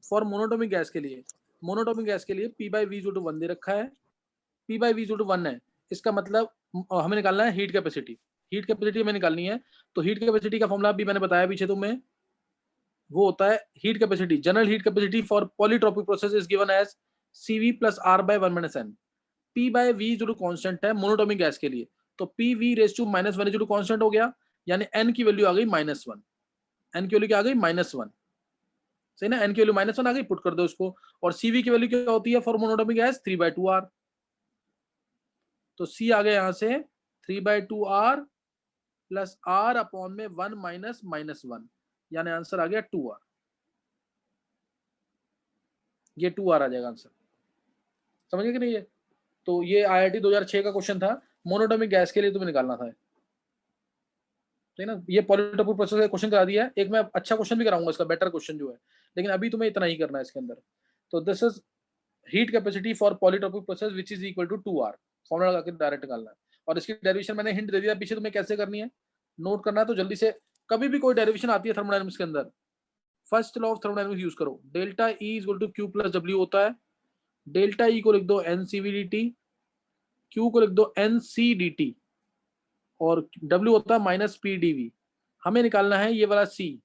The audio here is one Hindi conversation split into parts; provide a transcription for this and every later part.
फॉर मोनोटोमिक गैस के लिए, मोनोटोमिक गैस के लिए P by V equal to 1 दे रखा है, P by V equal to 1 है, इसका मतलब हमें निकालना है हीट कैपेसिटी, हीट कैपेसिटी हमें निकालनी है। तो हीट कैपेसिटी का फॉर्मूला भी मैंने बताया पीछे तुम्हें, वो होता है heat capacity, general heat capacity for polytropic process is given as CV plus R by 1 minus N। P बाय V जो कांस्टेंट है मोनोटोमिक गैस के लिए, तो PV रेज टू माइनस 1 जो कांस्टेंट हो गया, यानी N की वैल्यू आ गई -1, N की वैल्यू क्या आ गई -1, सही ना, N की वैल्यू -1 आ गई, पुट कर दो इसको। और CV की वैल्यू क्या होती है फॉर मोनोटोमिक गैस 3/2R, तो C आ गया यहां से 3/2R प्लस R अपॉन में 1 माइनस -1, यानी आंसर आ गया 2R, ये 2R आ जाएगा आंसर, समझ गए कि नहीं? ये तो ये IIT 2006 का क्वेश्चन था, मोनोटोमिक गैस के लिए तुम्हें निकालना था, ठीक है ना। ये पॉलीट्रोपिक प्रोसेस का क्वेश्चन करा दिया, एक मैं अच्छा क्वेश्चन भी कराऊंगा इसका, बेटर क्वेश्चन जो है, लेकिन अभी तुम्हें इतना ही करना है इसके अंदर। तो this is heat capacity for polytropic process which is equal to 2R, formula लगा के डायरेक्ट निकालना है। और इसकी डेरिवेशन मैंने हिंट दे दिया पीछे, तुम्हें कैसे करनी है नोट करना है, तो जल्दी से। कभी भी कोई डेरिवेशन आती है थर्मोडायनामिक्स के अंदर, first law of thermodynamics use करो, delta E is equal to Q plus W होता है, डेल्टा E को लिख दो NCV/dt, Q को लिख दो NC/dt, और W होता है -PdV। हमें निकालना है ये वाला C,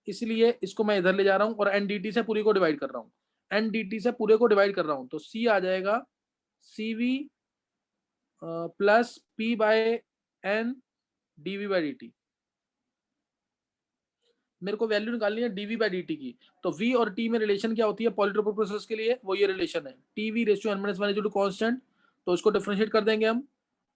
इसलिए इसको मैं इधर ले जा रहा हूं और NDT से पूरे को डिवाइड कर रहा हूं, NDT से पूरे को डिवाइड कर रहा हूं, तो C आ जाएगा CV plus P by N dV/dt। मेरे को वैल्यू निकालनी है dV/dt की, तो V और T में रिलेशन क्या होती है पॉलीट्रोपिक प्रोसेस के लिए, वो ये रिलेशन है TV/N-1 कांस्टेंट, तो इसको डिफरेंशिएट कर देंगे हम,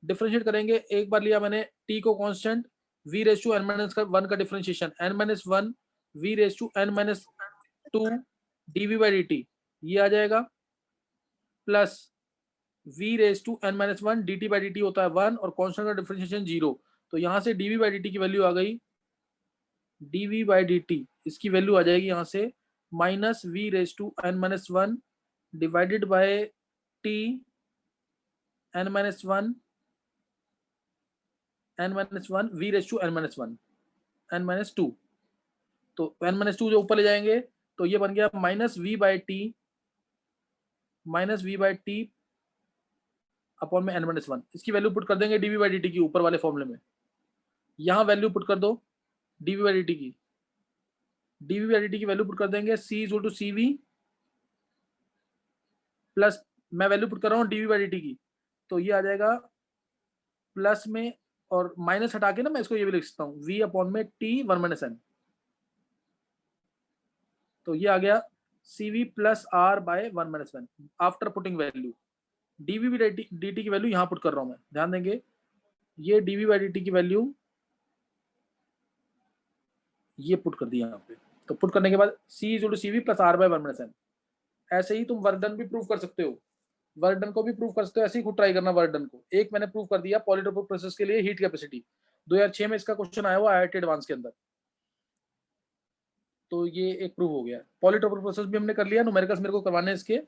डिफरेंशिएट करेंगे, एक बार लिया मैंने T को कांस्टेंट, V/N-1 का डिफरेंशिएशन N-1 V/N-2 dV/dt, ये आ जाएगा, प्लस V/N-1 dt/dt होता है 1 और कांस्टेंट का डिफरेंशिएशन 0, तो यहां से dV/dt की वैल्यू आ गई, dV/dt इसकी वैल्यू आ जाएगी यहां से -V/N-1 divided by T N-1 N-1 V/N-1 N-2, तो N-2 जो ऊपर ले जाएंगे तो ये बन गया -V/T अपॉन में N-1, इसकी वैल्यू पुट कर देंगे dV/dt की ऊपर वाले फॉर्मूले में, यहां वैल्यू पुट कर दो dV/dt की, dV/dt की वैल्यू पुट कर देंगे C is to CV plus, मैं वैल्यू पुट कर रहा हूँ dV/dt की, तो ये आ जाएगा प्लस में, और माइनस हटा के ना मैं इसको ये भी लिख सकता हूँ V अपॉन में T 1 - N, तो ये आ गया CV plus R by 1 - N after putting value, dV/dt की वैल्यू यहाँ पुट कर रहा हूँ मैं, ध्यान देंगे, ये dV/dt की वैल्यू ये पुट कर दी यहाँ पे, तो पुट करने के बाद C is to CV plus R by 1 - N। ऐसे ही तुम वर्क डन भी प्रूव कर सकते हो, वर्क डन को भी प्रूव कर सकते हो, ऐसे ही खुद ट्राई करना वर्क डन को। एक मैंने प्रूव कर दिया पॉलीट्रोपिक प्रोसेस के लिए हीट कैपेसिटी, 2006 में इसका क्वेश्चन आया हुआ IIT एडवांस के अंदर, तो ये एक प्रूव हो गया। पॉलीट्रोपिक प्रोसेस भी हमने कर लिया, न्यूमेरिकल्स मेरे को करवाने इसके,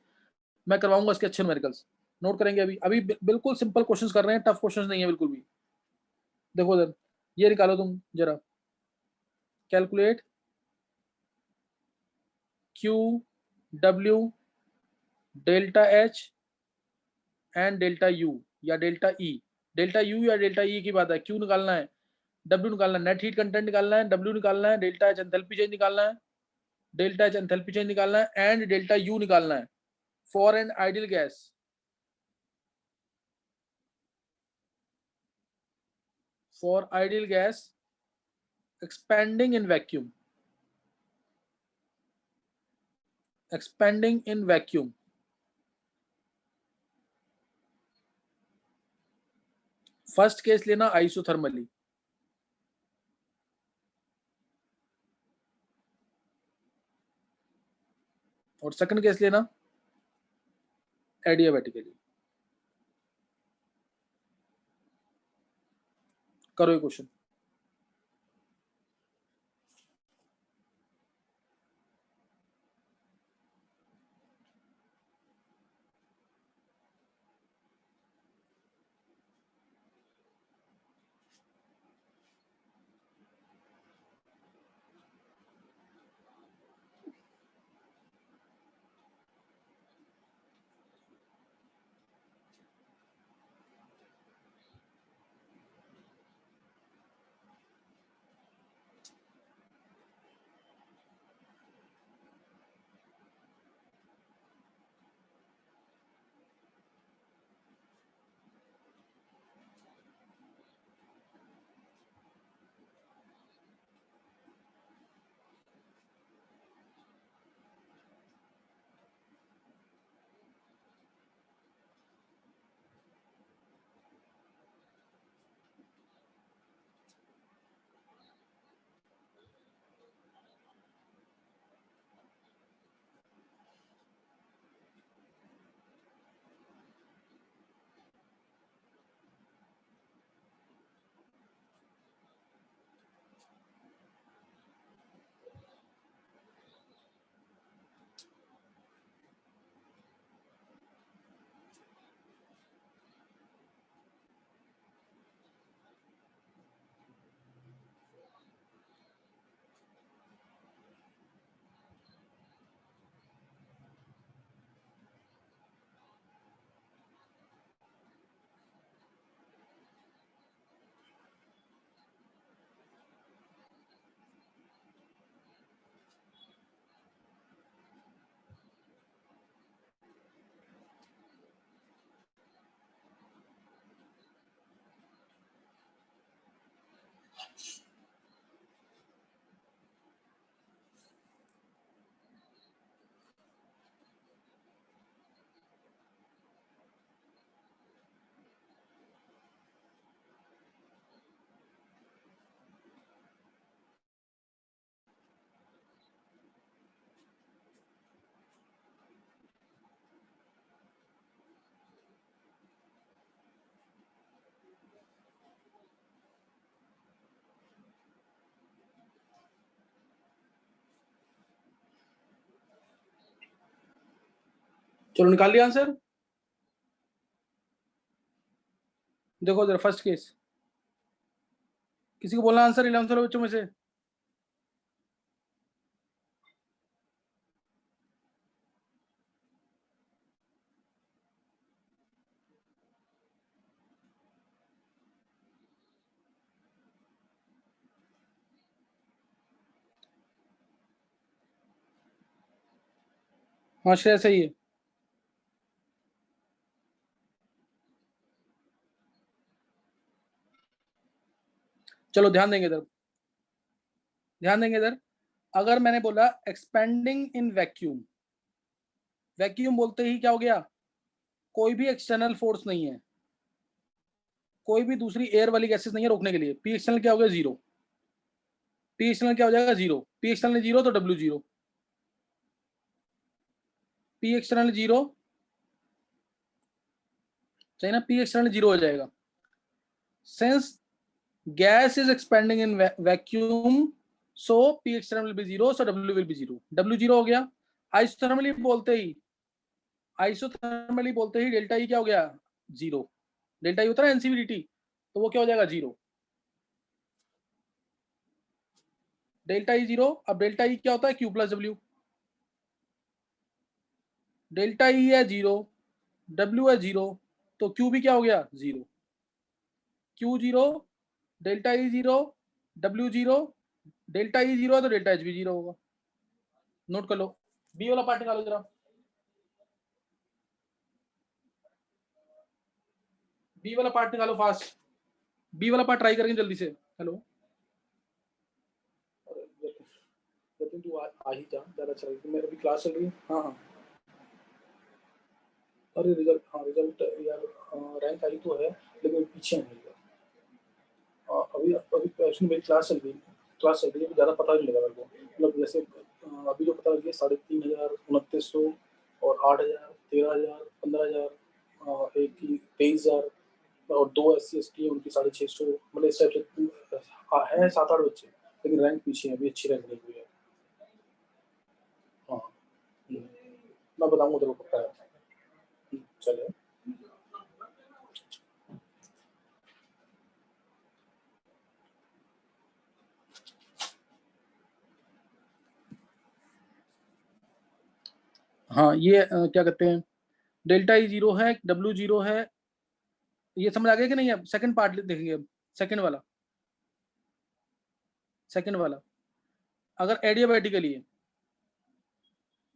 मैं करवाऊंगा इसके अच्छे न्यूमेरिकल्स, नोट करेंगे। अभी अभी बिल्कुल सिंपल क्वेश्चन कर रहे हैं, टफ क्वेश्चन नहीं है बिल्कुल भी। देखो इधर, ये निकालो तुम जरा, calculate QW delta H and delta U या डेल्टा E, डेल्टा U या डेल्टा E की बात है, Q निकालना है, W निकालना है, नेट हीट कंटेंट निकालना है, W निकालना है, डेल्टा H एंथैल्पी चेंज निकालना है, डेल्टा H एंथैल्पी चेंज निकालना है, एंड डेल्टा U निकालना है for an ideal gas, for ideal gas expanding in vacuum, expanding in vacuum. First case लेना आइसोथर्मली, और सेकंड केस लेना एडियाबैटिकली। करो ये क्वेश्चन। चलो निकाल लिया आंसर। देखो जरा फर्स्ट केस, किसी को बोलना आंसर 11th वाले बच्चों में से? हाँ श्रेया सही है। चलो ध्यान देंगे इधर, ध्यान देंगे इधर। अगर मैंने बोला एक्सपेंडिंग इन वैक्यूम, वैक्यूम बोलते ही क्या हो गया? कोई भी एक्सटर्नल फोर्स नहीं है, कोई भी दूसरी एयर वाली गैसेस नहीं है रोकने के लिए। पी एक्सटर्नल क्या हो गया? जीरो। पी एक्सटर्नल क्या हो जाएगा? जीरो। पी एक्सटर्नल जीरो तो W zero. P external zero, सही ना? पी एक्सटर्नल जीरो हो जाएगा। Since gas is expanding in vacuum, so P external will be zero, so W will be zero. W zero हो गया। आइसोथर्मली बोलते ही, आइसोथर्मली बोलते ही डेल्टा ई क्या हो गया? जीरो। डेल्टा ई होता है एनसीवीडीटी, तो वो क्या हो जाएगा? जीरो। Delta E zero. अब डेल्टा ई क्या होता है? Q plus W. Delta E है जीरो, डब्ल्यू है जीरो, तो क्यू भी क्या हो गया? Zero. Q zero, delta E zero, W zero. Delta E zero है तो डेल्टा एच भी जीरो होगा। नोट कर लो। बी वाला पार्ट निकालो जरा, बी वाला पार्ट निकालो फास्ट। बी वाला पार्ट ट्राई करेंगे जल्दी से। हेलो, तू आ ही जा, ज्यादा अच्छा लगेगा। मेरी अभी क्लास चल रही है। हाँ हाँ, अरे रिजल्ट, हाँ रिजल्ट यार, रैंक आई तो है लेकिन पीछे नहीं है। अभी अभी एक्चुअली मेरी क्लास चल रही है, ज़्यादा पता नहीं लगा मेरे को। मतलब जैसे अभी जो पता लगी 3,500, 2,900 और 8,000, 13,000, 15,000, एक की 23,000 और 2 SC ST है उनकी 650। मतलब इस टाइप से है 7-8 बच्चे, लेकिन रैंक पीछे है, अभी अच्छी रैंक नहीं हुई है। हाँ मैं बताऊँगा तेरे को पक्का है। चले, हाँ ये क्या कहते हैं, डेल्टा ई जीरो है, डब्ल्यू जीरो है। ये समझ आ गया कि नहीं? अब सेकंड पार्ट देखेंगे। अब सेकंड वाला, सेकंड वाला अगर एडियाबैटिकली है,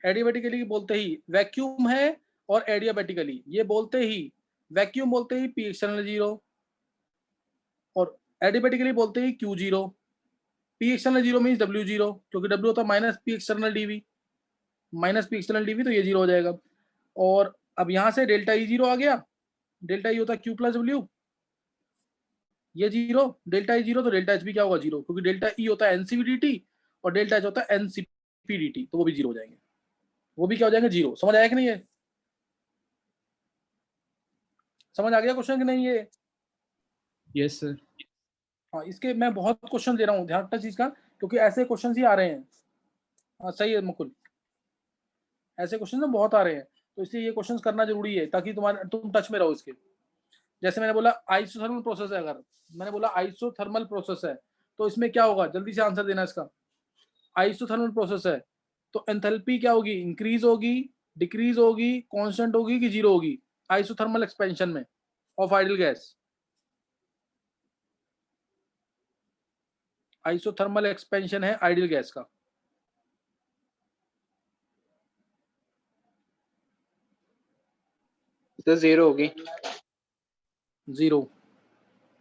एडियाबैटिकली बोलते ही वैक्यूम है, और एडियाबैटिकली ये बोलते ही, वैक्यूम बोलते ही पी एक्सटर्नल जीरो, और एडियाबैटिकली बोलते ही Q zero. P external zero means W zero, क्योंकि डब्ल्यू होता है minus P external dV, minus P external dV, तो ये जीरो हो जाएगा। और अब यहां से डेल्टा ई जीरो आ गया, डेल्टा ई होता है क्यू प्लस डब्ल्यू, ये जीरो। डेल्टा ई जीरो तो डेल्टा एच भी क्या होगा? जीरो, क्योंकि डेल्टा ई होता है एनसीवीडीटी और डेल्टा एच होता है एनसीपीडीटी, तो वो भी जीरो हो जाएंगे। वो भी क्या हो जाएंगे? जीरो। समझ आया कि नहीं? है समझ आ गया क्वेश्चन कि नहीं? ये यस सर। हाँ, इसके मैं बहुत क्वेश्चन दे रहा हूँ, ध्यान रखना चीज का, क्योंकि ऐसे क्वेश्चन ही आ रहे हैं। हाँ सही है मुकुल, ऐसे क्वेश्चन ना बहुत आ रहे हैं, तो इसलिए ये क्वेश्चन करना जरूरी है, ताकि तुम टच में रहो इसके। जैसे मैंने बोला आइसोथर्मल प्रोसेस है, अगर मैंने बोला आइसोथर्मल प्रोसेस है, तो इसमें क्या होगा? जल्दी से आंसर देना इसका। आइसोथर्मल प्रोसेस है तो एंथैल्पी क्या होगी? इंक्रीज होगी, डिक्रीज होगी, कांस्टेंट होगी कि जीरो होगी? आइसोथर्मल एक्सपेंशन में of ideal gas, isothermal expansion है आइडियल गैस का। तो जीरो होगी। जीरो।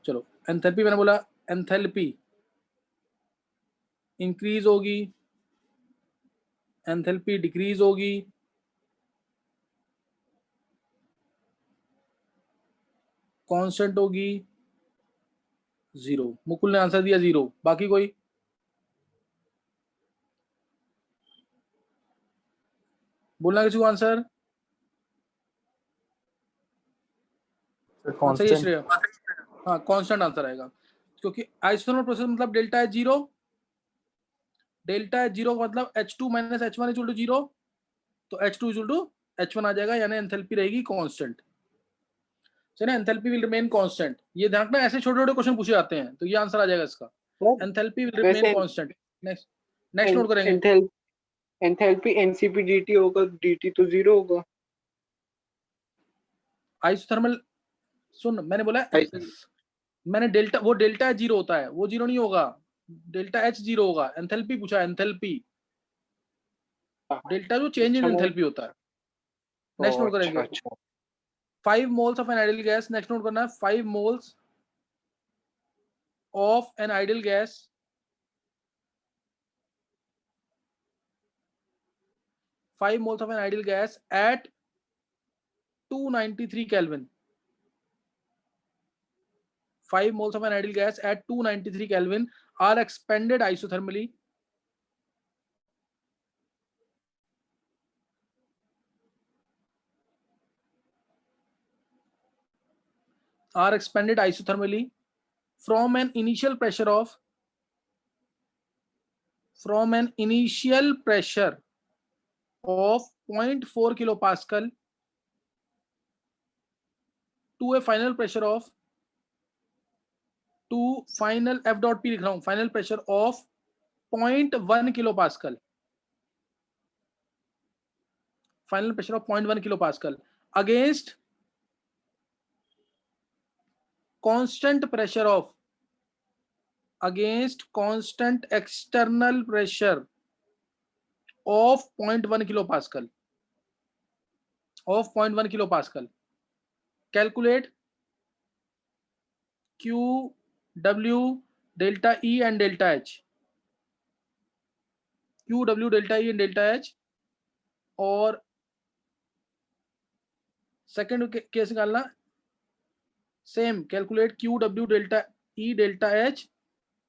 चलो एंथैल्पी मैंने बोला, एंथैल्पी इंक्रीज होगी, एंथैल्पी डिक्रीज होगी, कांस्टेंट होगी, जीरो। मुकुल ने आंसर दिया जीरो, बाकी कोई? बोलना किसी को आंसर? सही है श्रेया, हाँ कांस्टेंट आंसर आएगा, क्योंकि आइसोथर्मल प्रोसेस मतलब डेल्टा है जीरो, डेल्टा है जीरो का मतलब H2 - H1 = जीरो, तो H2 = H1 आ जाएगा, यानी एंथैल्पी रहेगी कांस्टेंट। सही ना, एंथैल्पी विल रिमेन कांस्टेंट। ये ध्यान रखना, ऐसे छोटे छोटे क्वेश्चन पूछे जाते हैं, तो ये आंसर आ जाएगा इसका, सर एंथैल्पी विल रिमेन वैसे कांस्टेंट। नेक्स्ट नेक्स्ट नोट करेंगे। एंथैल्पी एनसीपी डीटी होगा, डीटी तो 0 होगा। आइसोथर्मल, सुन मैंने बोला, मैंने डेल्टा, वो डेल्टा एच 0 होता है, वो 0 नहीं होगा, डेल्टा एच 0 होगा। एंथैल्पी पूछा, एंथैल्पी, डेल्टा जो चेंज इन अच्छा एंथैल्पी होता है। नेक्स्ट नोट अच्छा करेंगे, अच्छा 5 moles of an ideal gas। Next note करना है, 5 moles of an ideal gas, 5 moles of an ideal gas at 293 Kelvin। 5 moles of an ideal gas at 293 Kelvin are expanded isothermally, are expanded isothermally from an initial pressure of, from an initial pressure of 0.4 kilopascal to a final pressure of, to final F dot P लिख रहा हूं, final pressure of 0.1 kilopascal, final pressure of 0.1 kilopascal against constant pressure of, against constant external pressure of 0.1 kilopascal, of 0.1 kilopascal। Calculate Q, W, delta E and delta H, Q, W, delta E and delta H। और सेकेंड केस निकालना, same, calculate Q, W, delta E, delta H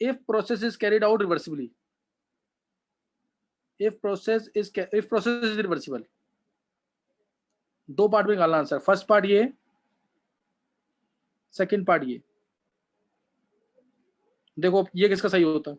if process is carried out reversibly, if process is reversible। दो पार्ट में निकालना आंसर, फर्स्ट पार्ट ये, सेकंड पार्ट ये। देखो ये किसका सही होता है,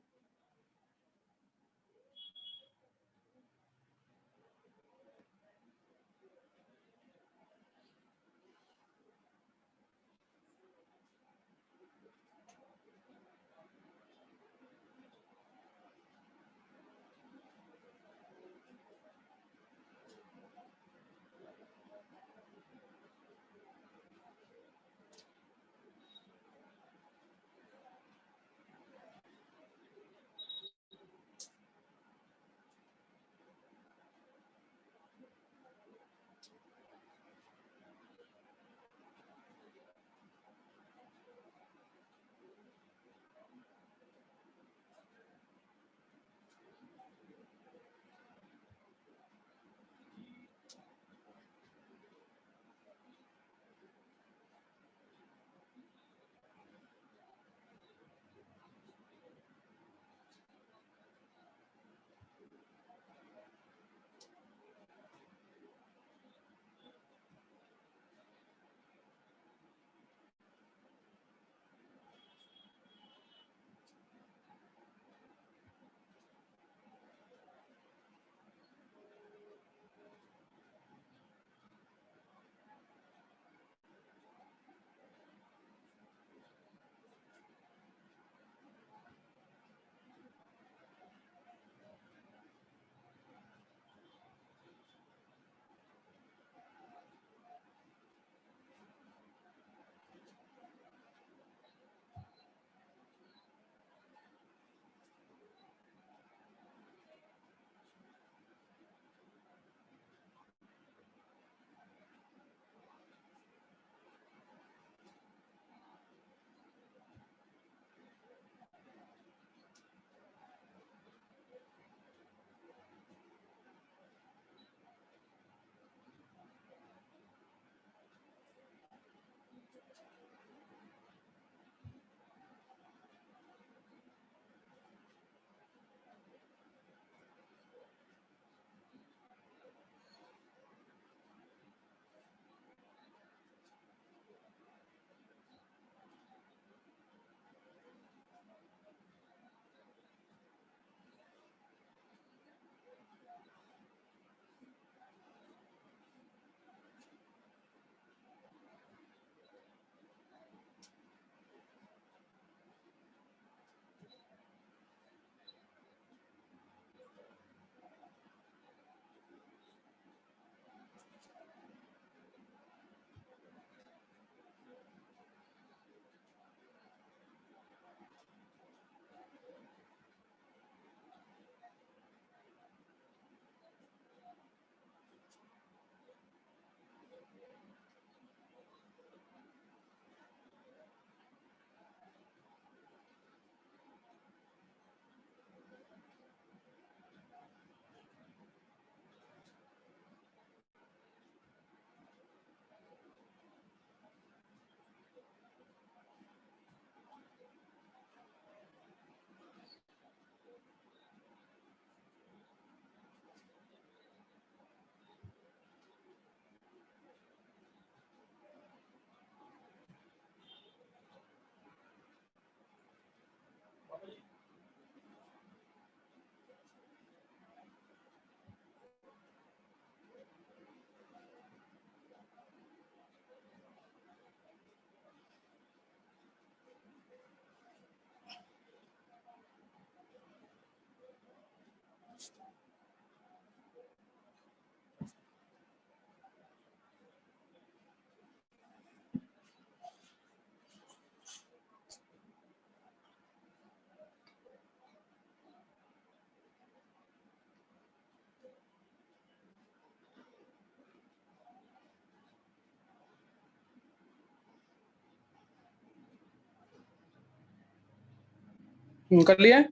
कर लिया है?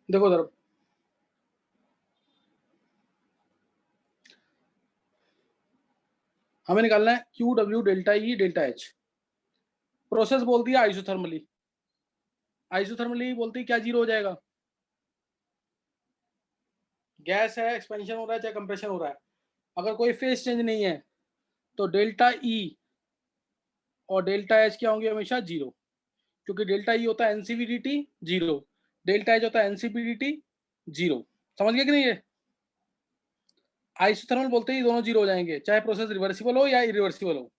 देखो जरा, हमें निकालना है Q W delta E delta H. Process बोलती है आइसोथर्मली, आइसोथर्मली बोलती है क्या जीरो हो जाएगा? गैस है, एक्सपेंशन हो रहा है चाहे कंप्रेशन हो रहा है, अगर कोई फेस चेंज नहीं है तो डेल्टा ई और डेल्टा एच क्या होंगे? हमेशा जीरो, क्योंकि डेल्टा ई होता है एनसीवीडीटी जीरो, डेल्टा एच होता है एनसीवीडीटी जीरो। समझ गए कि नहीं? ये आइसोथर्मल बोलते ही दोनों जीरो हो जाएंगे, चाहे प्रोसेस रिवर्सिबल हो या इरिवर्सिबल हो।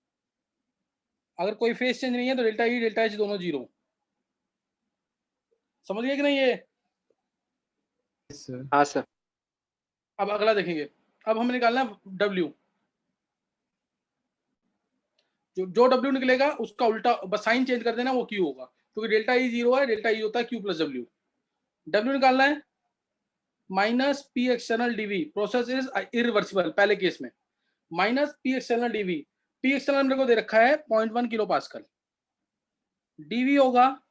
अगर कोई फेस चेंज नहीं है तो डेल्टा ई डेल्टा एच दोनों जीरो। समझ गए कि नहीं? ये हाँ सर। अब अगला देखेंगे। अब हमें निकालना है डब्ल्यू। जो डब्ल्यू निकलेगा उसका उल्टा बस साइन चेंज कर देना, वो क्यू होगा, क्योंकि डेल्टा ई जीरो है, डेल्टा ई होता है क्यू प्लस डब्ल्यू। डब्ल्यू निकालना है minus P external DV, process is irreversible पहले केस में, minus P external DV. P external मेरे को दे रखा है 0.1 किलो पास्कल, डीवी होगा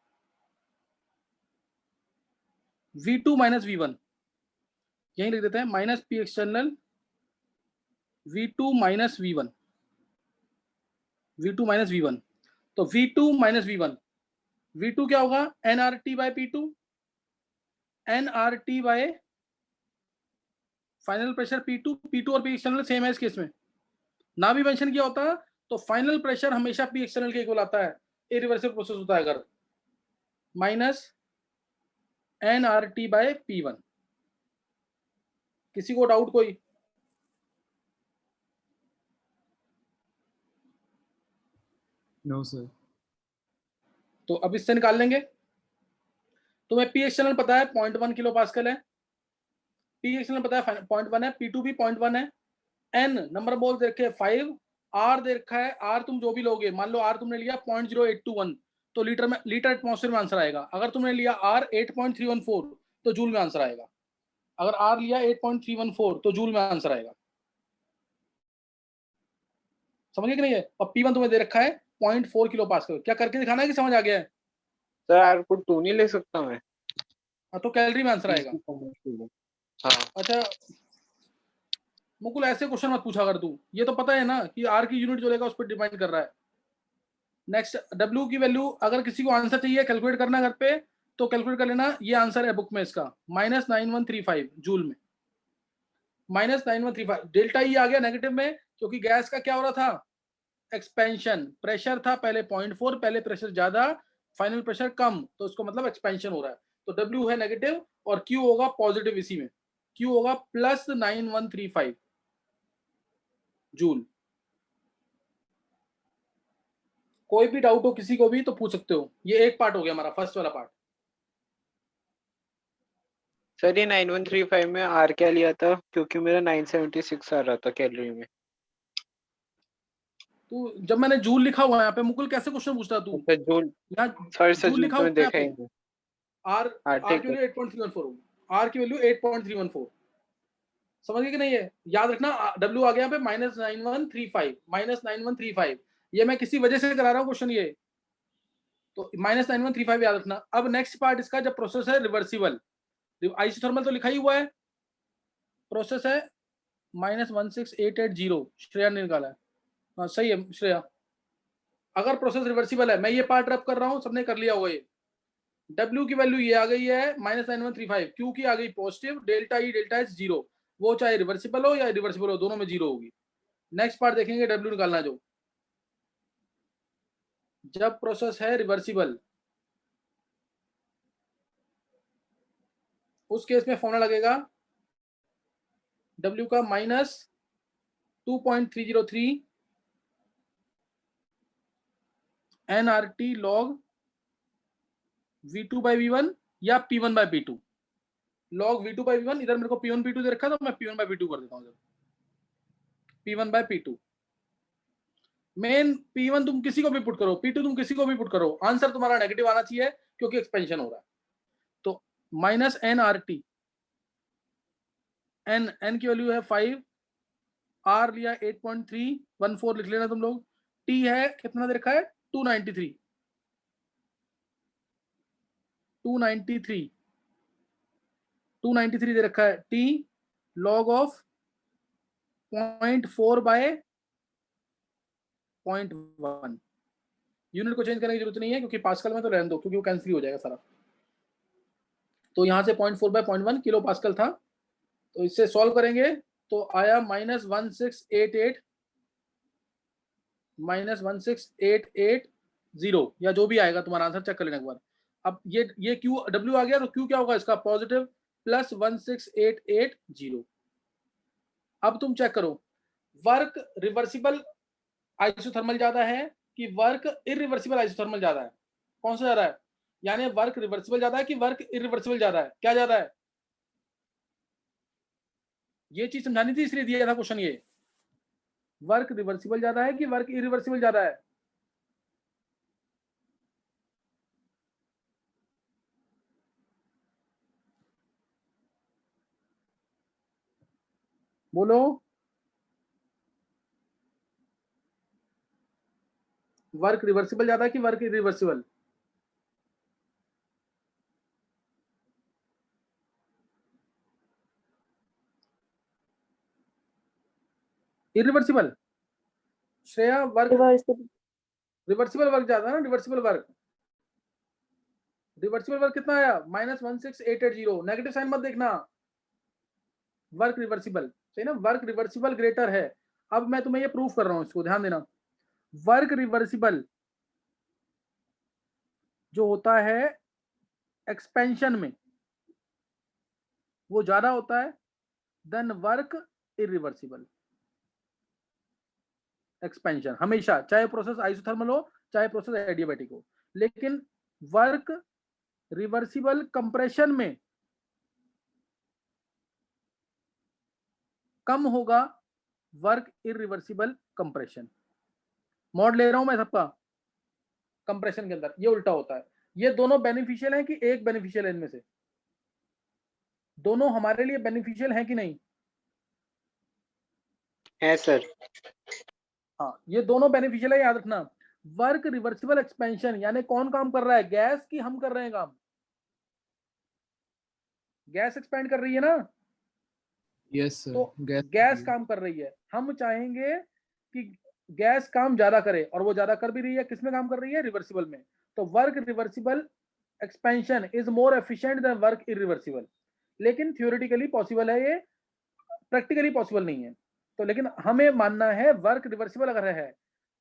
V2 माइनस V1, यही लिख देते हैं minus P external V2 minus V1, V2 minus V1। तो V2 माइनस V1, V2 क्या होगा? nRT by P2, nRT by final pressure P2, P2 और P एक्सटर्नल सेम है इस केस में, ना भी मेंशन किया होता तो फाइनल प्रेशर हमेशा P एक्सटर्नल के इक्वल आता है, इरिवर्सिबल प्रोसेस होता है अगर, माइनस nRT बाय P1। किसी को डाउट कोई? No sir. तो अब इससे निकाल लेंगे। तुम्हें पी एक्सटर्नल पता है 0.1 किलो पास्कल है, पी एक्सटर्नल पता है 0.1 है, P2 भी 0.1 है, n नंबर बोल दे रखे 5, r दे रखा है, r तुम जो भी लोगे, मान लो r तुमने लिया 0.0821 तो लीटर में, लीटर एटमॉस्फेयर में आंसर आएगा। अगर तुमने लिया r 8.314 तो जूल में आंसर आएगा। अगर r लिया 8.314 तो जूल में आंसर आएगा। समझिए कि नहीं है? और P1 तुम्हें दे रखा है 0.4 किलो पास्कल। क्या करके दिखाना है कि समझ आ गया है? सर आर को 2 नहीं ले सकता मैं? हाँ, तो कैलोरी में आंसर आएगा। हाँ अच्छा मुकुल, ऐसे क्वेश्चन मत पूछा कर तू, ये तो पता है ना कि आर की यूनिट जो लेगा उस पर डिपेंड कर रहा है। नेक्स्ट, डब्ल्यू की वैल्यू अगर किसी को आंसर चाहिए कैलकुलेट करना घर पे तो कैलकुलेट कर लेना, ये आंसर है बुक में इसका, -9135 जूल में, -9135। डेल्टा ई आ गया नेगेटिव में, क्योंकि गैस का क्या हो रहा था? एक्सपेंशन। प्रेशर था पहले 0.4, पहले प्रेशर ज्यादा, फाइनल प्रेशर कम, तो इसको मतलब एक्सपेंशन हो रहा है। तो डब्ल्यू है नेगेटिव और क्यू होगा पॉजिटिव, इसी में क्यू होगा +9135 जूल। कोई भी डाउट हो किसी को भी तो पूछ सकते हो। ये एक पार्ट हो गया हमारा, फर्स्ट वाला पार्ट। सर ये 9135 में आर क्या लिया था? क्योंकि मेरा 976 आ रहा था कैलोरी में। तू जब मैंने जूल लिखा हुआ है यहाँ पे, मुकुल कैसे क्वेश्चन पूछता तू? अच्छा जूल, यहाँ सॉरी सर जूल जूल लिखा तो हुआ मैं है यहाँ देखा पे, ही नहीं। आर, हाँ आर ठीक की है। वैल्यू 8.314 होगी, आर की वैल्यू 8.314। समझ गए कि नहीं? है याद रखना, डब्ल्यू आ गया यहाँ पे -9135, -9135। ये मैं किसी वजह से करा रहा हूँ क्वेश्चन ये, तो -9135 याद रखना। अब नेक्स्ट पार्ट इसका, जब प्रोसेस है रिवर्सिबल, आइसोथर्मल तो लिखा ही हुआ है, प्रोसेस है -16880, श्रेया ने निकाला है। हाँ सही है श्रेया। अगर प्रोसेस रिवर्सिबल है, मैं ये पार्ट रब कर रहा हूँ, सबने कर लिया होगा ये। डब्ल्यू की वैल्यू ये आ गई है -9135, क्यू की आ गई positive, delta E delta H zero, वो चाहे रिवर्सिबल हो या रिवर्सिबल हो दोनों में जीरो होगी। नेक्स्ट पार्ट देखेंगे, डब्ल्यू निकालना जो, जब प्रोसेस है रिवर्सिबल उस केस में फॉर्मूला लगेगा डब्ल्यू का -2.303 nRT log V2 by V1 या P1 bye P2। log V2 bye V1, इधर मेरे को P1 P2 दे रखा है तो मैं P1 बाय P2 कर देता हूँ। P1 bye P2 main P1 तुम किसी को भी पुट करो, P2 तुम किसी को भी पुट करो, आंसर तुम्हारा नेगेटिव आना चाहिए क्योंकि एक्सपेंशन हो रहा है। तो minus N R T, N की वैल्यू है 5, आर लिया 8.314 लिख लेना तुम लोग, टी है कितना दे रखा है 293 दे रखा है। T log of 0.4 by 0.1, unit को चेंज करने की जरूरत नहीं है क्योंकि पास्कल में तो रहने दो क्योंकि वो कैंसिल हो जाएगा सारा। तो यहां से 0.4 बाय 0.1 किलो पास्कल था, तो इससे सॉल्व करेंगे तो आया -1688 या जो भी आएगा तुम्हारा आंसर चेक कर लेना एक बार। अब ये क्यू डब्ल्यू आ गया तो क्यू क्या होगा इसका पॉजिटिव +16880। अब तुम चेक करो वर्क रिवर्सिबल आइसोथर्मल ज्यादा है कि वर्क इरिवर्सिबल आइसोथर्मल ज्यादा है, कौन सा ज्यादा है? यानी वर्क रिवर्सिबल ज्यादा है कि वर्क इरिवर्सिबल ज्यादा है, क्या ज्यादा है? ये चीज समझानी थी इसलिए दिया था क्वेश्चन। ये वर्क रिवर्सिबल ज्यादा है कि वर्क इरिवर्सिबल ज्यादा है? बोलो। वर्क रिवर्सिबल ज्यादा है कि work irreversible? Irreversible. Shreya work reversible work ज्यादा है ना, रिवर्सिबल वर्क कितना आया -16880, नेगेटिव साइन मत देखना, वर्क रिवर्सिबल सही ना, वर्क रिवर्सिबल ग्रेटर है। अब मैं तुम्हें ये प्रूफ कर रहा हूं, इसको ध्यान देना। वर्क रिवर्सिबल जो होता है एक्सपेंशन में वो ज्यादा होता है देन वर्क इरिवर्सिबल। एक्सपेंशन हमेशा, चाहे प्रोसेस आइसोथर्मल हो चाहे प्रोसेस एडियाबैटिक हो, लेकिन वर्क रिवर्सिबल कंप्रेशन में कम होगा वर्क इरिवर्सिबल कंप्रेशन। मॉड ले रहा हूं मैं सबका कंप्रेशन के अंदर, ये उल्टा होता है। ये दोनों बेनिफिशियल है कि एक बेनिफिशियल है? इनमें से दोनों हमारे लिए बेनिफिशियल है कि नहीं? है सर। हाँ, ये दोनों बेनिफिशियल है, याद रखना। वर्क रिवर्सिबल एक्सपेंशन यानी कौन काम कर रहा है? गैस की हम कर रहे हैं काम? गैस एक्सपेंड कर रही है ना, Yes, sir. तो गैस काम कर रही है। हम चाहेंगे कि गैस काम ज्यादा करे और वो ज्यादा कर भी रही है। किसमें काम कर रही है? रिवर्सिबल में। तो work reversible expansion is more efficient then work irreversible. लेकिन थियोरेटिकली पॉसिबल है, ये प्रैक्टिकली पॉसिबल नहीं है। तो लेकिन हमें मानना है वर्क रिवर्सिबल अगर है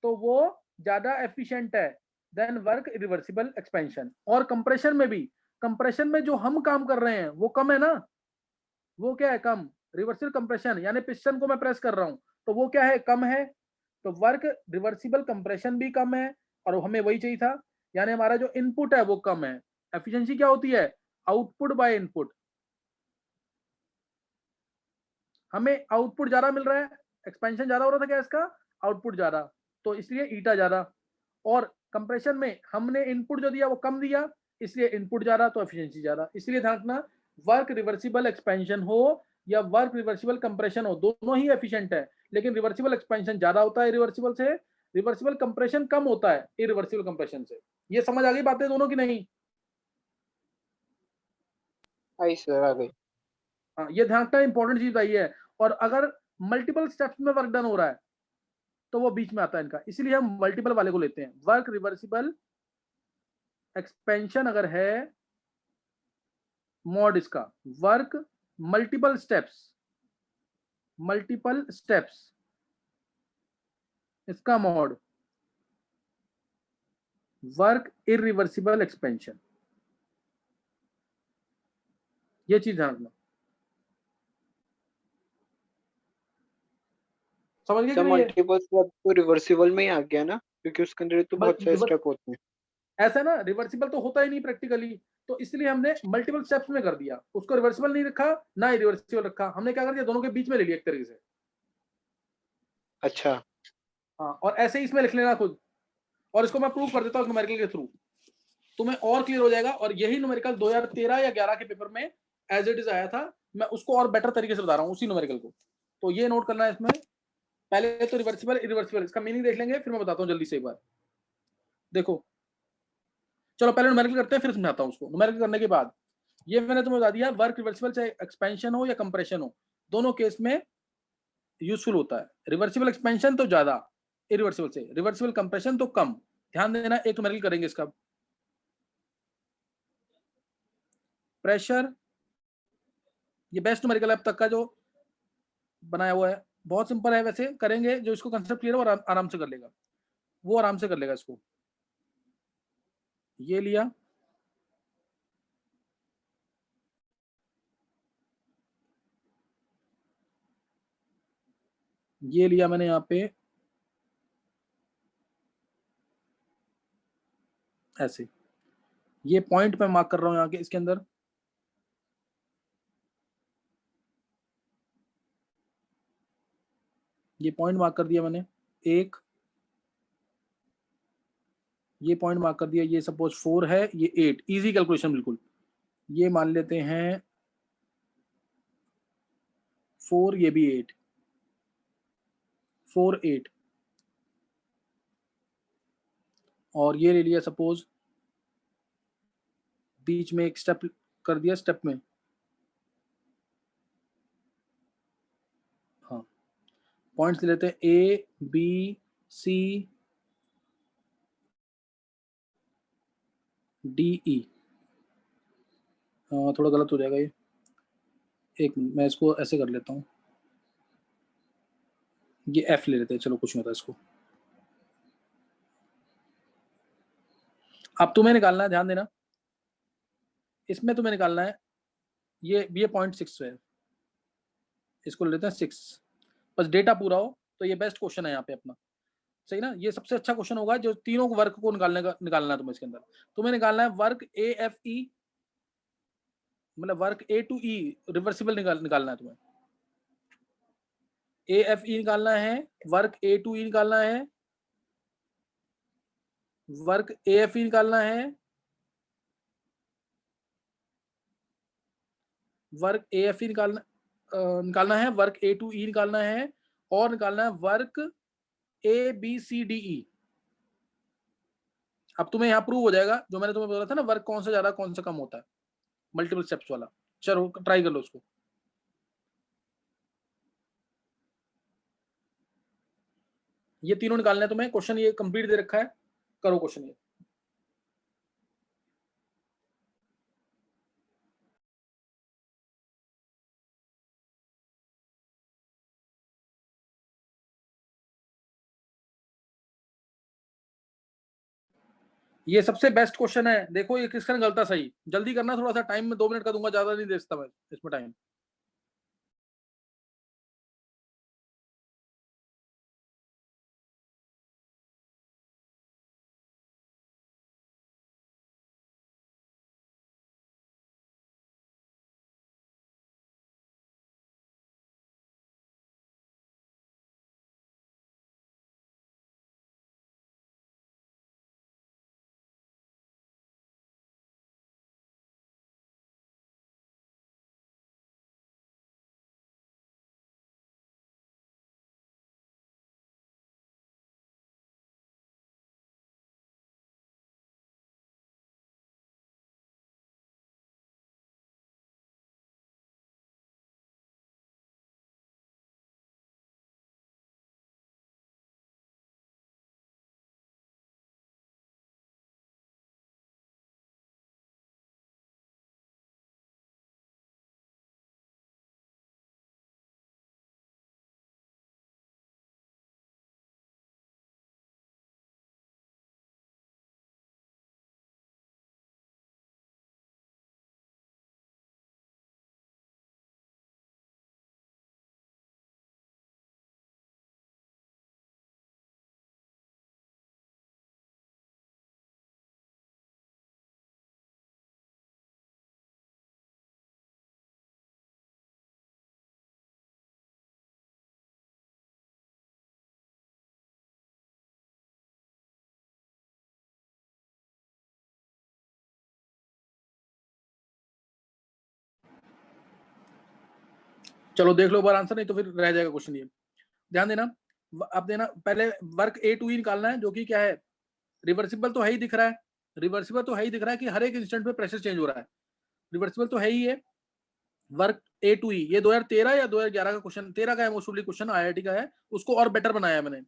तो वो ज्यादा एफिशिएंट है देन वर्क रिवर्सिबल एक्सपेंशन। और कंप्रेशन में भी, कंप्रेशन में जो हम काम कर रहे हैं वो कम है ना, वो क्या है? कम। रिवर्सिबल कंप्रेशन यानी पिस्टन को मैं प्रेस कर रहा हूं तो वो क्या है? कम है। तो वर्क रिवर्सिबल कंप्रेशन भी कम है और हमें वही चाहिए था, यानी हमारा जो इनपुट है वो कम है। एफिशिएंसी क्या होती है? Output by input. हमें आउटपुट ज्यादा मिल रहा है, एक्सपेंशन ज्यादा हो रहा था गैस का, आउटपुट ज्यादा, तो इसलिए ईटा ज्यादा। और कंप्रेशन में हमने इनपुट जो दिया वो कम दिया, इसलिए इनपुट ज्यादा तो एफिशिएंसी ज्यादा। इसलिए ध्यान रखना, वर्क रिवर्सिबल एक्सपेंशन हो या वर्क रिवर्सिबल कंप्रेशन हो, दोनों ही एफिशिएंट है, लेकिन रिवर्सिबल एक्सपेंशन ज्यादा होता है रिवर्सिबल से, रिवर्सिबल कंप्रेशन कम होता है इरिवर्सिबल कंप्रेशन से। ये समझ आ गई बातें दोनों की नहीं? आई सर, आ गई। हाँ, ये ध्यान रखना, इंपॉर्टेंट चीज आई है। और अगर मल्टीपल स्टेप्स में वर्क डन हो रहा है तो वो बीच में आता है इनका, इसीलिए हम मल्टीपल वाले को लेते हैं। वर्क रिवर्सिबल एक्सपेंशन अगर है मॉड इसका वर्क मल्टीपल स्टेप्स इसका मॉड वर्क इरिवर्सिबल एक्सपेंशन। ये चीज ध्यान रखना। समझ गए कि सर नहीं? ये मल्टीपल स्टेप तो रिवर्सिबल में ही आ गया ना, क्योंकि उसके अंदर तो बहुत सारे स्टेप होते हैं। ऐसा ना, रिवर्सिबल तो होता ही नहीं प्रैक्टिकली, तो इसलिए हमने मल्टीपल स्टेप्स में कर दिया, उसको रिवर्सिबल नहीं रखा ना इरिवर्सिबल रखा, हमने क्या कर दिया, दोनों के बीच में ले लिया एक तरीके से। अच्छा हाँ, और ऐसे ही इसमें लिख लेना खुद, और इसको मैं प्रूव कर देता हूँ न्यूमेरिकल के थ्रू, तुम्हें और क्लियर हो जाएगा। और यही न्यूमेरिकल 2013 या 11 के पेपर में एज इट इज आया था, मैं उसको और बेटर तरीके से बता रहा हूँ उसी न्यूमेरिकल को। तो ये नोट करना है इसमें, पहले तो रिवर्सिबल इरिवर्सिबल इसका मीनिंग देख लेंगे, फिर मैं बताता हूँ जल्दी से एक बार। देखो चलो पहले न्यूमेरिकल करते हैं, फिर समझाता हूँ उसको। न्यूमेरिकल करने के बाद ये मैंने तुम्हें बता दिया, वर्क रिवर्सिबल चाहे एक्सपेंशन हो या कंप्रेशन हो, दोनों केस में यूजफुल होता है। रिवर्सिबल एक्सपेंशन तो ज्यादा इरिवर्सिबल से, रिवर्सिबल कंप्रेशन तो कम। ध्यान देना, एक न्यूमेरिकल करेंगे इसका। प्रेशर, ये बेस्ट न्यूमेरिकल अब तक का जो बनाया हुआ है, बहुत सिंपल है वैसे, करेंगे जो इसको कंसेप्ट क्लियर हो और आराम से कर लेगा, वो आराम से कर लेगा इसको। ये लिया, ये लिया मैंने यहाँ पे ऐसे, ये पॉइंट मैं मार्क कर रहा हूँ यहाँ के इसके अंदर, ये पॉइंट मार्क कर दिया मैंने एक, ये पॉइंट मार्क कर दिया, ये सपोज 4 है, ये 8, इजी कैलकुलेशन बिल्कुल। ये मान लेते हैं 4, ये भी 8, 4 8, और ये ले लिया सपोज बीच में एक स्टेप कर दिया, स्टेप में, हाँ पॉइंट्स ले लेते हैं ए बी सी डी ई। थोड़ा गलत हो जाएगा ये, एक मिनट मैं इसको ऐसे कर लेता हूँ, ये एफ ले लेते हैं, चलो कुछ नहीं होता इसको। अब तुम्हें निकालना है, ध्यान देना, इसमें तुम्हें निकालना है, ये 0.6 है, इसको ले लेते हैं 6, बस डेटा पूरा हो। तो ये बेस्ट क्वेश्चन है यहाँ पे अपना, सही ना, ये सबसे अच्छा क्वेश्चन होगा जो तीनों वर्क को निकालना है तुम्हें। इसके अंदर तुम्हें निकालना है वर्क ए एफ ई, मतलब work A to E reversible निकालना है तुम्हें, ए एफ ई निकालना है, वर्क ए टू ई निकालना है, वर्क ए एफ ई निकालना है, वर्क ए एफ ई निकालना है, वर्क ए टू ई निकालना है, और निकालना है work A B C D E. अब तुम्हें यहाँ प्रूव हो जाएगा जो मैंने तुम्हें बोला था ना, वर्क कौन सा ज्यादा कौन सा कम होता है, मल्टीपल स्टेप्स वाला। चलो ट्राई कर लो उसको। ये तीनों निकालना है तुम्हें, क्वेश्चन ये कंप्लीट दे रखा है, करो क्वेश्चन ये। ये सबसे बेस्ट क्वेश्चन है, देखो ये किसका निकलता सही, जल्दी करना, थोड़ा सा टाइम में 2 मिनट का दूंगा, ज्यादा नहीं दे सकता मैं इसमें टाइम। चलो देख लो एक बार आंसर, नहीं तो फिर रह जाएगा क्वेश्चन ये। ध्यान देना, अब देना पहले वर्क ए टू ई निकालना है, जो कि क्या है, रिवर्सिबल तो है ही दिख रहा है, रिवर्सिबल तो है ही दिख रहा है कि हर एक इंस्टेंट पे प्रेशर चेंज हो रहा है, रिवर्सिबल तो है ही है। वर्क ए टू ई ये 2013 या 2011 का क्वेश्चन, 13 का है मोस्टली क्वेश्चन, आईआईटी का है, उसको और बेटर बनाया मैंने।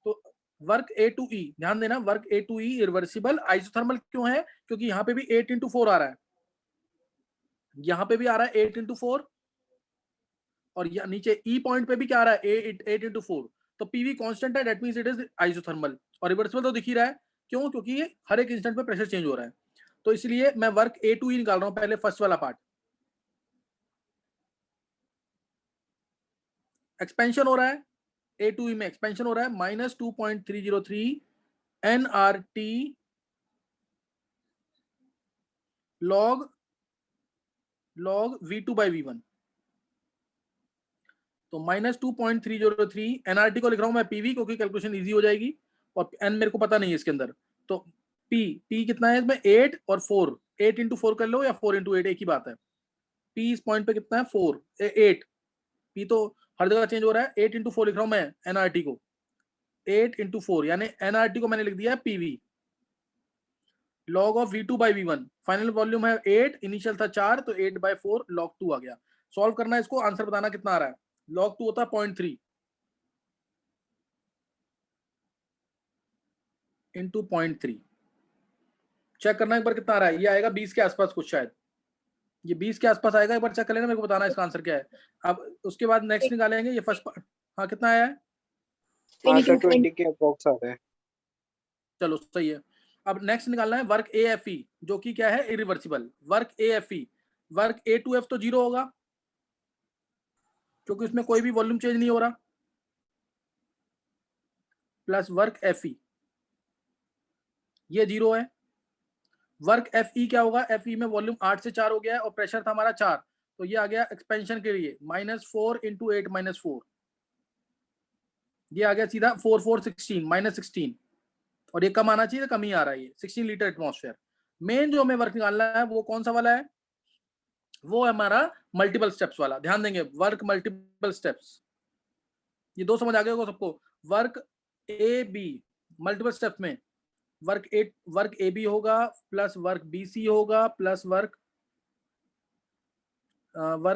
तो वर्क ए टू ई, ध्यान देना, work A to E reversible isothermal क्यों है, क्योंकि यहाँ पे भी 8x4 आ रहा है, यहाँ पे भी आ रहा है 8x4, और नीचे ई पॉइंट पे भी क्या आ रहा है 8x4। तो पीवी कांस्टेंट है, that means it is isothermal. और रिवर्सिबल तो दिख ही रहा है, क्यों, क्योंकि ये हर एक इंस्टेंट पे प्रेशर चेंज हो रहा है। तो इसलिए मैं वर्क ए टू ई निकाल रहा हूं, पहले फर्स्ट वाला पार्ट। एक्सपेंशन हो रहा है, ए टू ई में एक्सपेंशन हो रहा है, -2.303 nRT log V2/V1। तो -2.303 nRT को लिख रहा हूं मैं पीवी, क्योंकि कैलकुलेशन इजी हो जाएगी, और n मेरे को पता नहीं है इसके अंदर। तो p कितना है इसमें, 8 और 4, 8x4 कर लो या 4x8 एक ही बात है। p इस पॉइंट पे कितना है 4, 8, p तो हर जगह चेंज हो रहा है, 8x4 लिख रहा हूं मैं nRT को, 8x4 यानी nRT को मैंने लिख दिया है pv log of V2/V1। Final volume है 8, इनिशियल था 4, तो 8/4 log 2 आ गया। सॉल्व करना है इसको, आंसर बताना कितना आ रहा है। log 2 होता है 0.3 इंटू 0.3, चेक करना एक बार कितना आ रहा है। ये आएगा 20 के आसपास कुछ, शायद ये 20 के आसपास आएगा, एक बार चेक कर लेना, मेरे को बताना इसका आंसर क्या है। अब उसके बाद नेक्स्ट निकालेंगे, ये फर्स्ट पार्ट। हाँ कितना आया है, 20 के अप्रॉक्स आ रहा है। चलो सही है। अब नेक्स्ट निकालना है वर्क ए एफ ई, जो कि क्या है, irreversible. Work A F E, work A to F तो 0 होगा, क्योंकि उसमें कोई भी वॉल्यूम चेंज नहीं हो रहा, प्लस वर्क एफ ई ये 0 है। वर्क एफ ई क्या होगा, एफ ई में वॉल्यूम 8 से 4 हो गया है, और प्रेशर था हमारा 4, तो ये आ गया एक्सपेंशन के लिए -4 इंटू 8 -4, ये आ गया सीधा 4 4 16 -16, और ये कम आना चाहिए, तो कम ही आ रहा है, ये 16 लीटर एटमॉस्फेयर। मेन जो हमें वर्क निकालना है वो कौन सा वाला है, वो है हमारा मल्टीपल स्टेप्स वाला। ध्यान देंगे, वर्क मल्टीपल स्टेप्स, ये दो समझ आ गया होगा सबको। Work A B multiple steps में वर्क ए बी होगा, प्लस वर्क बी सी होगा, प्लस वर्क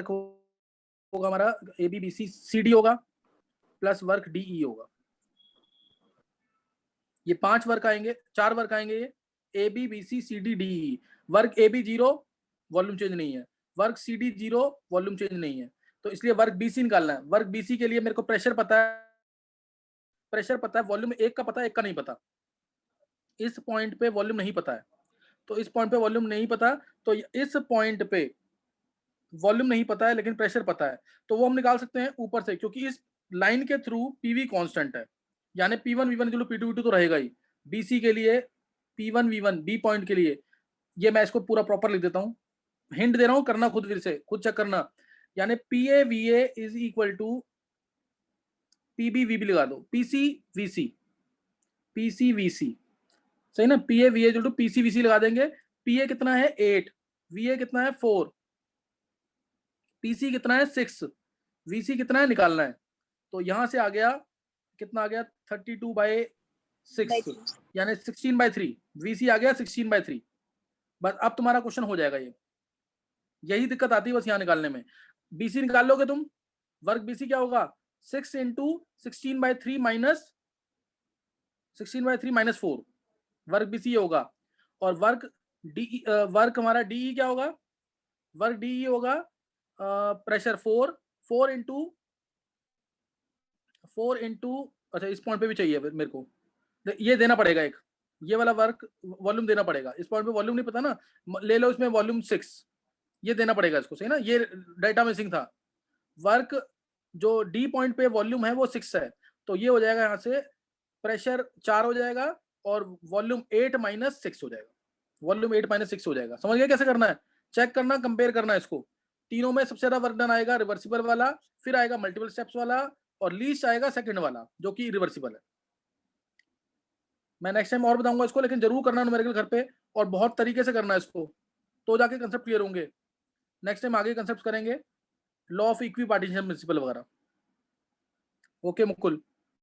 होगा हमारा A B B C C D होगा, प्लस वर्क डी ई होगा। ये 5 वर्क आएंगे, 4 वर्क आएंगे, ये A B B C C D D E. Work A B 0, volume change नहीं है, work C D 0, volume change नहीं है, तो इसलिए वर्क बी सी निकालना है। वर्क बी सी के लिए मेरे को प्रेशर पता है, वॉल्यूम एक का पता है, एक का नहीं पता। इस पॉइंट पे वॉल्यूम नहीं पता है, तो इस पॉइंट पे वॉल्यूम नहीं पता, तो इस पॉइंट पे वॉल्यूम नहीं पता है लेकिन प्रेशर पता है, तो वो हम निकाल सकते हैं ऊपर से, क्योंकि इस लाइन के थ्रू पीवी कांस्टेंट है, यानी P1 V1 P2 V2 तो रहेगा ही। BC के लिए P1 V1 B पॉइंट के लिए, ये मैं इसको पूरा प्रॉपर लिख देता हूं, हिंट दे रहा हूं, करना खुद, फिर से खुद चेक करना। यानी PA VA is equal to PB VB लगा दो, PC VC, सही ना, PA VA equal to PC VC लगा देंगे। PA कितना है 8, VA कितना है 4, PC कितना है 6, VC कितना है निकालना है। तो यहां से आ गया, कितना आ गया 32/6, यानी 16/3, VC आ गया 16/3। बस अब तुम्हारा क्वेश्चन हो जाएगा। ये यही दिक्कत आती है बस यहाँ निकालने में। BC निकाल लोगे तुम, वर्क BC क्या होगा 6 into 16/3 minus 16/3 minus 4, work BC ये होगा। और वर्क डी, वर्क हमारा DE क्या होगा, वर्क DE होगा प्रेशर 4 इंटू अच्छा इस पॉइंट पे भी चाहिए मेरे को, ये देना पड़ेगा एक, ये वाला वर्क वॉल्यूम देना पड़ेगा। इस पॉइंट पे वॉल्यूम नहीं पता ना, ले लो इसमें वॉल्यूम 6, ये देना पड़ेगा इसको, सही ना, ये डाटा मिसिंग था। वर्क जो डी पॉइंट पे वॉल्यूम है वो 6 है, तो ये हो जाएगा यहाँ से प्रेशर 4 हो जाएगा, और वॉल्यूम 8 - 6 हो जाएगा, वॉल्यूम 8 - 6 हो जाएगा। समझ गए कैसे करना है, चेक करना, कंपेयर करना है इसको। तीनों में सबसे ज्यादा वर्क डन आएगा रिवर्सिबल वाला, फिर आएगा मल्टीपल स्टेप्स वाला, और लीस्ट आएगा सेकंड वाला जो कि रिवर्सिबल है। मैं नेक्स्ट टाइम और बताऊंगा इसको, लेकिन जरूर करना न्यूमेरिकल घर पे, और बहुत तरीके से करना है इसको, तो जाके कंसेप्ट क्लियर होंगे। नेक्स्ट टाइम आगे कंसेप्ट करेंगे। लॉ ऑफ इक्वी पार्टीशन प्रिंसिपल वगैरह। ओके मुकुल।